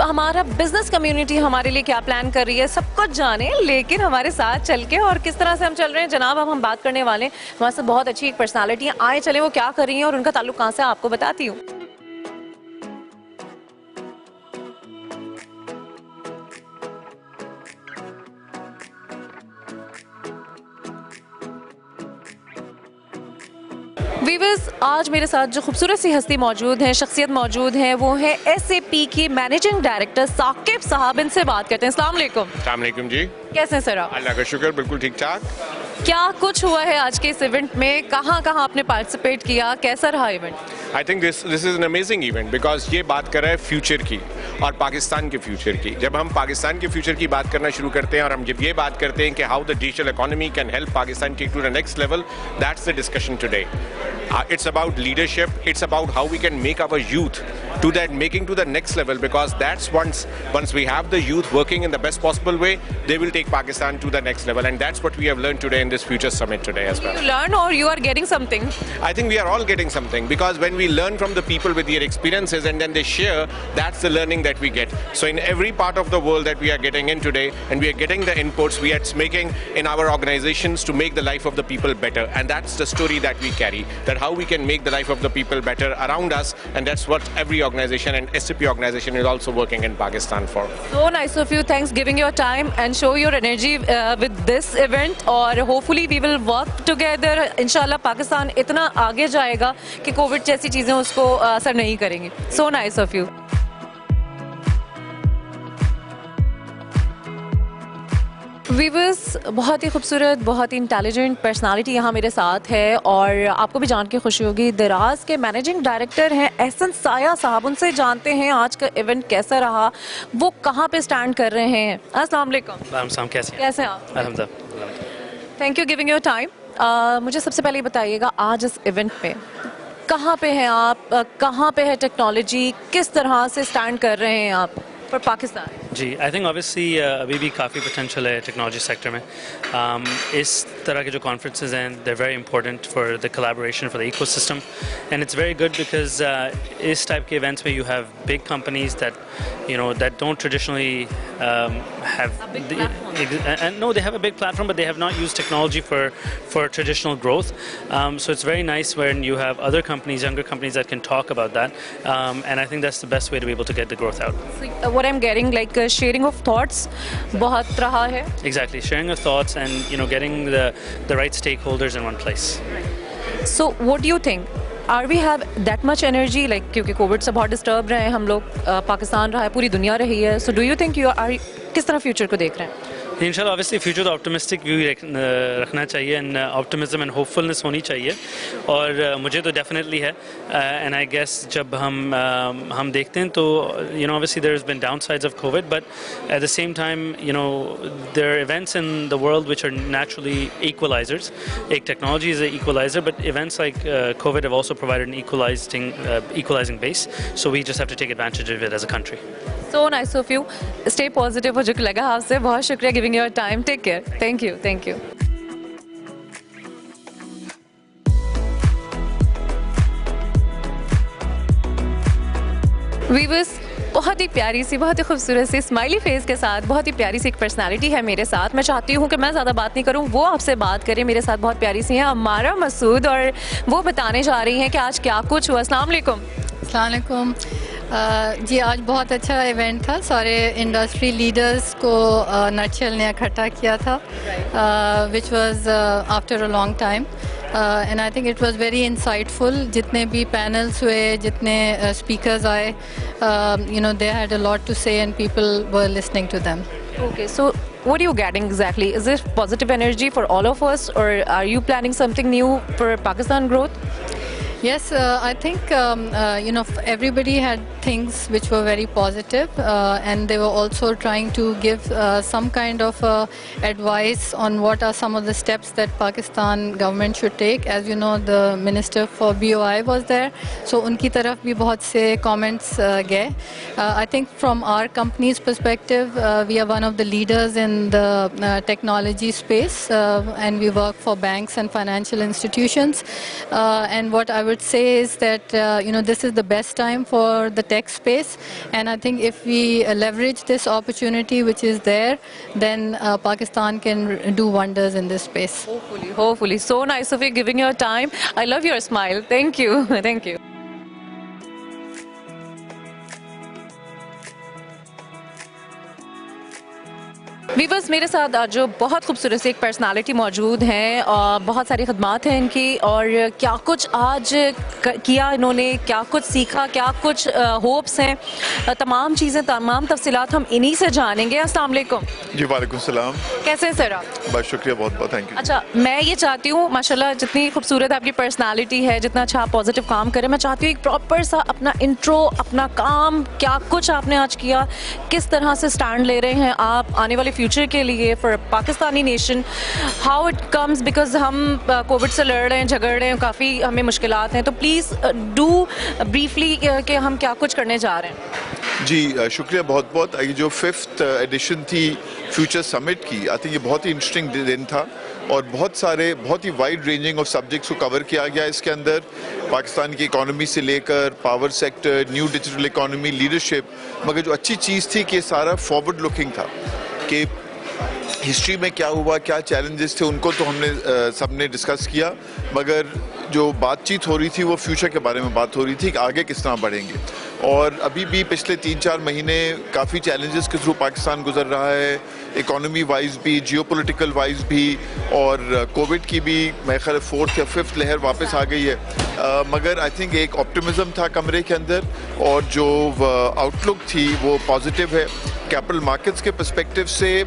हमारा बिजनेस कम्युनिटी हमारे लिए क्या प्लान कर रही है, सब कुछ जाने। लेकिन हमारे साथ चल के और किस तरह से हम चल रहे हैं जनाब, अब हम बात करने वाले हैं हमारे साथ बहुत अच्छी एक पर्सनालिटी है। आए चले वो क्या कर रही हैं और उनका ताल्लुक कहाँ से, आपको बताती हूँ। वीवर्स, आज मेरे साथ जो खूबसूरत सी हस्ती मौजूद है, शख्सियत मौजूद है, वो है SAP की मैनेजिंग डायरेक्टर साकिब साहब। इनसे बात करते हैं। अस्सलाम वालेकुम। अस्सलाम वालेकुम जी। कैसे हैं सर आप? अल्लाह का शुक्र, बिल्कुल ठीक ठाक। क्या कुछ हुआ है आज के इस इवेंट में, कहाँ कहाँ आपने पार्टिसिपेट किया, कैसा रहा event? I think this is an amazing event because ये बात कर रहा है फ्यूचर की और पाकिस्तान के फ्यूचर की। जब हम पाकिस्तान के फ्यूचर की बात करना शुरू करते हैं और हम जब ये बात करते हैं कि how the digital economy can help Pakistan take to the next level, that's the discussion today. It's about leadership, it's about how we can make our youth to that making to the next level, because that's once we have the youth working in the best possible way, they will take Pakistan to the next level, and that's what we have learned today in this Future Summit today as well. You learn or you are getting something? I think we are all getting something, because when we learn from the people with their experiences and then they share, that's the learning that we get. So in every part of the world that we are getting in today, and we are getting the inputs we are making in our organizations to make the life of the people better, and that's the story that we carry, that how we can make the life of the people better around us, and that's what every organization and SAP organization is also working in Pakistan for. So nice of you. Thanks giving your time and show your energy with this event, और hopefully we will work together. इंशाल्लाह पाकिस्तान इतना आगे जाएगा कि Covid जैसी चीज़ें उसको असर नहीं करेंगी। So nice of you. Viewers, बहुत ही खूबसूरत, बहुत ही इंटेलिजेंट पर्सनालिटी यहाँ मेरे साथ है और आपको भी जान के खुशी होगी। दराज के मैनेजिंग डायरेक्टर हैं एहसन साया साहब। उनसे जानते हैं आज का इवेंट कैसा रहा, वो कहाँ पे स्टैंड कर रहे हैं। अस्सलाम वालेकुम। कैसे हैं आप? अल्हम्दुलिल्लाह। Thank you giving your time. मुझे सबसे पहले बताइएगा, आज इस इवेंट पे कहाँ पे हैं आप, कहाँ पे है टेक्नोलॉजी, किस तरह से स्टैंड कर रहे हैं आप फॉर पाकिस्तान? जी, आई थिंक ऑब्वियसली अभी भी काफ़ी पोटेंशियल है टेक्नोलॉजी सेक्टर में. इस तरह के जो कॉन्फ्रेंसेज हैं they very important for the collaboration for the ecosystem and it's very good because इस टाइप के इवेंट्स में you have big companies that don't traditionally have they have a big platform, but they have not used technology for traditional growth. So it's very nice when you have other companies, younger companies, that can talk about that, and I think that's the best way to be able to get the growth out. So, what I'm getting, like sharing of thoughts बहुत रहा है. Exactly, sharing of thoughts and getting the right stakeholders in one place. So what do you think? Are we have that much energy, like क्योंकि Covid से बहुत disturb रहे हैं हम लोग, पाकिस्तान रहा है, पूरी दुनिया रही है. So do you think you are किस तरह फ्यूचर को देख रहे हैं? इंशाल्लाह ऑब्वियसली फ्यूचर तो ऑप्टिमिस्टिक व्यू रखना चाहिए एंड ऑप्टिमिज्म एंड होपफुलनेस होनी चाहिए और मुझे तो डेफिनेटली है एंड आई गेस जब हम देखते हैं तो obviously there has been downsides of Covid but at the same time there are events in the world which are naturally equalizers. एक technology is a equalizer but events like Covid have also provided an equalizing base, so we just have to take advantage of it as a country. So nice of you. Stay positive. मुझे लगा आपसे. बहुत शुक्रिया giving your time. Take care. Thank you. Thank you. Viewers, बहुत ही प्यारी सी, बहुत ही खूबसूरत सी स्माइली फेस के साथ बहुत ही प्यारी सी एक पर्सनालिटी है मेरे साथ. मैं चाहती हूँ कि मैं ज़्यादा बात नहीं करूँ, वो आपसे बात करें. मेरे साथ बहुत प्यारी सी हैं अमारा मसूद और वो बताने जा रही हैं कि आज क्या कुछ हुआ. अस्सलाम वालेकुम. अस्सलाम वालेकुम. जी, आज बहुत अच्छा इवेंट था. सारे इंडस्ट्री लीडर्स को नटशेल ने इकट्ठा किया था, which was after a long time, and I think it was very insightful. जितने भी पैनल्स हुए, जितने स्पीकर्स आए, they had a lot to say and people were listening to them. Okay, so what are you getting exactly? Is it positive energy for all of us, or are you planning something new for Pakistan growth? Yes, I think everybody had things which were very positive, and they were also trying to give some kind of advice on what are some of the steps that Pakistan government should take. As you know, the Minister for BOI was there, so उनकी तरफ भी बहुत से comments गए. I think from our company's perspective, we are one of the leaders in the technology space, and we work for banks and financial institutions, and what I would say is that this is the best time for the tech space, and I think if we leverage this opportunity which is there, then Pakistan can do wonders in this space. Hopefully. So nice of you giving your time. I love your smile. Thank you. Thank you. Viewers, मेरे साथ आज जो बहुत खूबसूरत सी एक personality मौजूद हैं और बहुत सारी खदमात हैं इनकी, और क्या कुछ आज किया इन्होंने, क्या कुछ सीखा, क्या कुछ होप्स हैं, तमाम चीज़ें, तमाम तफसीलात हम इन्हीं से जानेंगे. अस्सलाम वालेकुम. जी वालेकुम सलाम. कैसे हैं सर आप? बहुत शुक्रिया, बहुत बहुत थैंक यू. अच्छा, मैं ये चाहती हूँ माशाल्लाह जितनी खूबसूरत आपकी पर्सनालिटी है, जितना अच्छा आप पॉजिटिव काम करें, मैं चाहती हूँ एक प्रॉपर सा अपना इंट्रो, अपना काम, क्या कुछ आपने आज किया, किस तरह से स्टैंड ले रहे हैं आप आने वाले फ्यूचर के लिए for Pakistani nation, how it comes, because हम कोविड से लड़ रहे हैं, झगड़ रहे हैं, काफ़ी हमें मुश्किलात हैं, तो प्लीज़ डू ब्रीफली कि हम क्या कुछ करने जा रहे हैं. जी शुक्रिया बहुत बहुत. ये जो 5th एडिशन थी फ्यूचर समिट की, आई थिंक ये बहुत ही इंटरेस्टिंग दिन था और बहुत ही वाइड रेंजिंग ऑफ सब्जेक्ट्स को कवर किया गया. इसके अंदर पाकिस्तान की इकोनॉमी से लेकर power sector, new digital economy, leadership, मगर जो अच्छी चीज़ थी कि सारा फॉरवर्ड लुकिंग था कि हिस्ट्री में क्या हुआ, क्या चैलेंजेस थे, उनको तो हमने सबने डिस्कस किया, मगर जो बातचीत हो रही थी वो फ्यूचर के बारे में बात हो रही थी कि आगे किस तरह बढ़ेंगे. और अभी भी पिछले 3-4 महीने काफ़ी चैलेंजेस के थ्रू पाकिस्तान गुजर रहा है, इकोनॉमी वाइज भी, जियोपॉलिटिकल वाइज भी, और कोविड की भी मेरे ख्याल 4th या 5th लहर वापस आ गई है, मगर आई थिंक एक ऑप्टिमिज्म था कमरे के अंदर और जो आउटलुक थी वो पॉजिटिव है. कैपिटल मार्केट्स के पर्सपेक्टिव से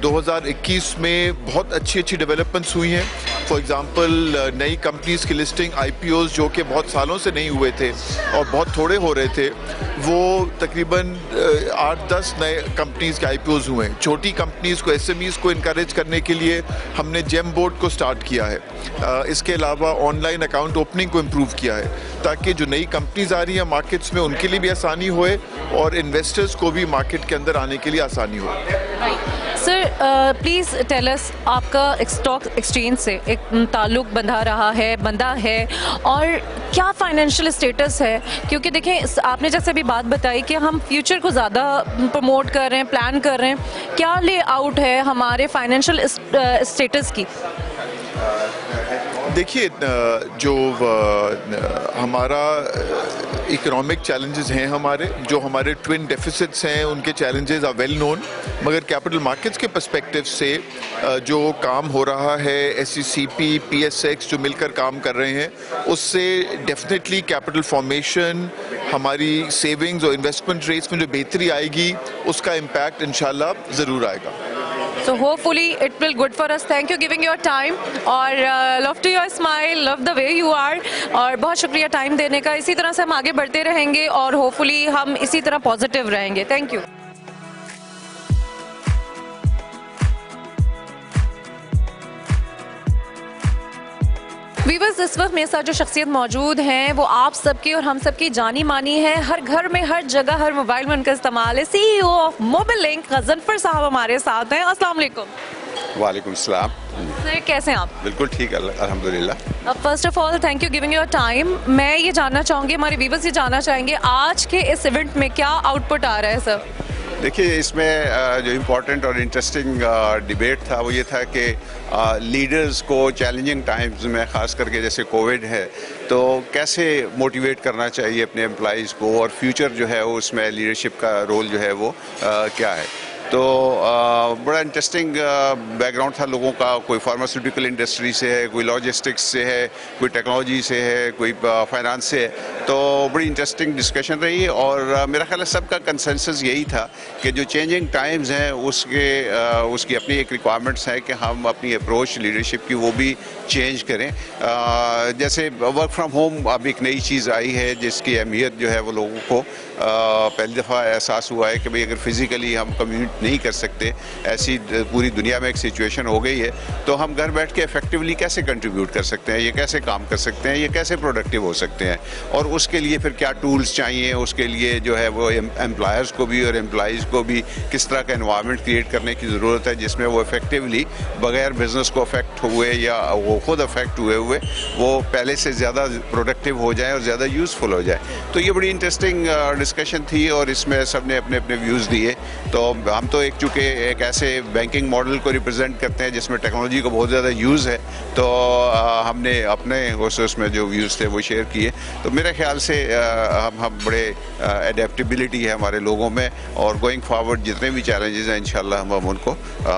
2021 में बहुत अच्छी डेवलपमेंट्स हुई हैं. फॉर एग्जांपल नई कंपनीज की लिस्टिंग IPOs जो कि बहुत सालों से नहीं हुए थे और बहुत थोड़े हो रहे थे, वो तकरीबन 8-10 नए कंपनीज के IPOs हुए हैं। छोटी कंपनीज को, SMEs को इनकरेज करने के लिए हमने जेम बोर्ड को स्टार्ट किया है। इसके अलावा ऑनलाइन अकाउंट ओपनिंग को इम्प्रूव किया है ताकि जो नई कंपनीज आ रही हैं मार्केट्स में उनके लिए भी आसानी होए और इन्वेस्टर्स को भी मार्केट के अंदर आने के लिए आसानी हो। सर प्लीज़ टेल अस, आपका स्टॉक एक्सचेंज से एक ताल्लुक बंधा है और क्या फाइनेंशियल स्टेटस है? क्योंकि देखें, आपने जैसे अभी बात बताई कि हम फ्यूचर को ज़्यादा प्रमोट कर रहे हैं, प्लान कर रहे हैं, क्या लेआउट है हमारे फाइनेंशियल स्टेटस की? देखिए, जो हमारा इकोनॉमिक चैलेंजेस हैं, जो हमारे ट्विन डेफिसिट्स हैं, उनके चैलेंजेस आर वेल नोन, मगर कैपिटल मार्केट्स के पर्सपेक्टिव से जो काम हो रहा है, SECP, PSX जो मिलकर काम कर रहे हैं, उससे डेफिनेटली कैपिटल फॉर्मेशन, हमारी सेविंग्स और इन्वेस्टमेंट रेट्स में जो बेहतरी आएगी, उसका इम्पैक्ट इंशाल्लाह ज़रूर आएगा। So hopefully it will good for us. Thank you giving your time और love to your smile, love the way you are और बहुत शुक्रिया टाइम देने का। इसी तरह से हम आगे बढ़ते रहेंगे और होपफुली हम इसी तरह पॉजिटिव रहेंगे। Thank you. वीवर्स, इस वक्त मेरे साथ जो शख्सियत मौजूद हैं वो आप सबकी और हम सबकी जानी मानी है, हर घर में, हर जगह, हर मोबाइल में उनका इस्तेमाल है। CEO ऑफ मोबिलिंक गजनफर साहब हमारे साथ हैं। अस्सलाम वालेकुम। वालेकुम सलाम। सर कैसे हैं आप? बिल्कुल ठीक है, अल्हम्दुलिल्लाह। First of all thank you giving your time. मैं ये जानना चाहूँगी, हमारे व्यूवर्स ये जानना चाहेंगे, आज के इस इवेंट में क्या आउटपुट आ रहा है सर? देखिए, इसमें जो इम्पोर्टेंट और इंटरेस्टिंग डिबेट था वो ये था कि लीडर्स को चैलेंजिंग टाइम्स में, ख़ास करके जैसे कोविड है, तो कैसे मोटिवेट करना चाहिए अपने एम्प्लॉइज़ को और फ्यूचर जो है उसमें लीडरशिप का रोल जो है वो क्या है। तो बड़ा इंटरेस्टिंग बैकग्राउंड था लोगों का। कोई फार्मास्यूटिकल इंडस्ट्री से है, कोई लॉजिस्टिक्स से है, कोई टेक्नोलॉजी से है, कोई फाइनेंस से है। तो बड़ी इंटरेस्टिंग डिस्कशन रही और मेरा ख्याल है सबका कंसेंसस यही था कि जो चेंजिंग टाइम्स हैं उसकी अपनी एक रिक्वायरमेंट्स है कि हम अपनी अप्रोच लीडरशिप की वो भी चेंज करें। जैसे वर्क फ्रॉम होम अब एक नई चीज़ आई है जिसकी अहमियत जो है वो लोगों को पहली दफ़ा एहसास हुआ है कि भाई अगर फिज़िकली हम कम्यूनिट नहीं कर सकते, ऐसी पूरी दुनिया में एक सिचुएशन हो गई है, तो हम घर बैठ के इफेक्टिवली कैसे कंट्रीब्यूट कर सकते हैं, ये कैसे काम कर सकते हैं, ये कैसे प्रोडक्टिव हो सकते हैं और उसके लिए फिर क्या टूल्स चाहिए, उसके लिए जो है वो एम्प्लॉयर्स को भी और एम्प्लॉइज़ को भी किस तरह का एनवायरनमेंट क्रिएट करने की ज़रूरत है जिसमें वो इफेक्टिवली बगैर बिजनेस को अफेक्ट हुए या वो खुद अफेक्ट हुए वो पहले से ज़्यादा प्रोडक्टिव हो जाए और ज़्यादा यूज़फुल हो जाए। तो ये बड़ी इंटरेस्टिंग डिस्कशन थी और इसमें सब ने अपने अपने व्यूज़ दिए। तो हम तो चूँकि एक ऐसे बैंकिंग मॉडल को रिप्रेजेंट करते हैं जिसमें टेक्नोलॉजी को बहुत ज़्यादा यूज़ है, तो हमने अपने उसमें जो व्यूज़ थे वो शेयर किए। तो मेरे ख्याल से हम बड़े एडेप्टेबिलिटी है हमारे लोगों में और गोइंग फॉरवर्ड जितने भी चैलेंजेस हैं इंशाल्लाह हम उनको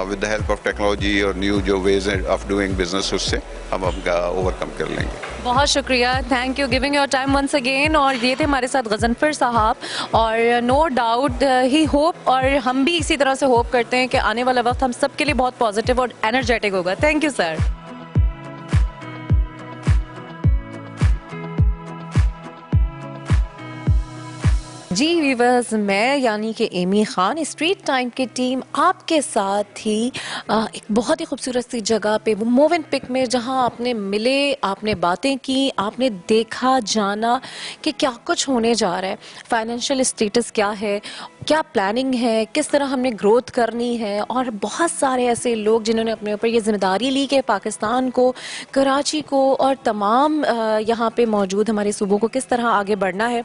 with the help of technology और न्यू जो वेज ऑफ डूइंग बिजनेस उससे हम ओवरकम कर लेंगे। बहुत शुक्रिया, thank you giving your time once again. और ये थे हमारे साथ गजनफर साहब और नो डाउट ही होप और हम भी इसी तरह से होप करते हैं कि आने वाला वक्त हम सब के लिए बहुत पॉजिटिव और एनर्जेटिक होगा। Thank you sir. जी वीवर्स, मैं यानी कि एमी खान स्ट्रीट टाइम की टीम आपके साथ ही एक बहुत ही खूबसूरत सी जगह पे, वो मोवन पिक में, जहां आपने मिले, आपने बातें की, आपने देखा जाना कि क्या कुछ होने जा रहा है, फाइनेंशियल स्टेटस क्या है, क्या प्लानिंग है, किस तरह हमने ग्रोथ करनी है और बहुत सारे ऐसे लोग जिन्होंने अपने ऊपर ये जिम्मेदारी ली कि पाकिस्तान को, कराची को और तमाम यहाँ पे मौजूद हमारे सूबों को किस तरह आगे बढ़ना है,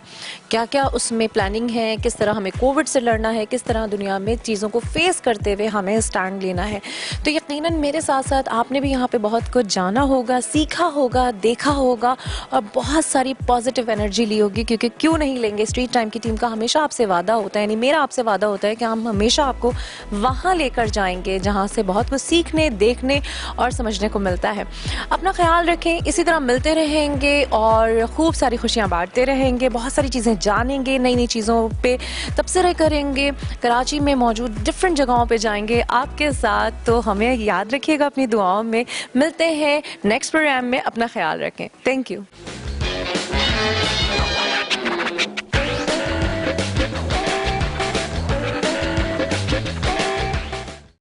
क्या क्या उसमें प्लानिंग है, किस तरह हमें कोविड से लड़ना है, किस तरह दुनिया में चीज़ों को फेस करते हुए हमें स्टैंड लेना है। तो यकीनन मेरे साथ साथ आपने भी यहाँ पे बहुत कुछ जाना होगा, सीखा होगा, देखा होगा और बहुत सारी पॉजिटिव एनर्जी ली होगी, क्योंकि क्यों नहीं लेंगे। स्ट्रीट टाइम की टीम का हमेशा आपसे वादा होता है, यानी मेरा आपसे वादा होता है कि हम हमेशा आपको वहाँ लेकर जाएंगे जहाँ से बहुत कुछ सीखने, देखने और समझने को मिलता है। अपना ख्याल रखें, इसी तरह मिलते रहेंगे और खूब सारी खुशियाँ बांटते रहेंगे, बहुत सारी चीज़ें जानेंगे, नई नई चीज़ों पे तबसरे करेंगे, कराची में मौजूद डिफरेंट जगहों पे जाएंगे आपके साथ। तो हमें याद रखिएगा अपनी दुआओं में। मिलते हैं नेक्स्ट प्रोग्राम में, अपना ख्याल रखें। Thank you.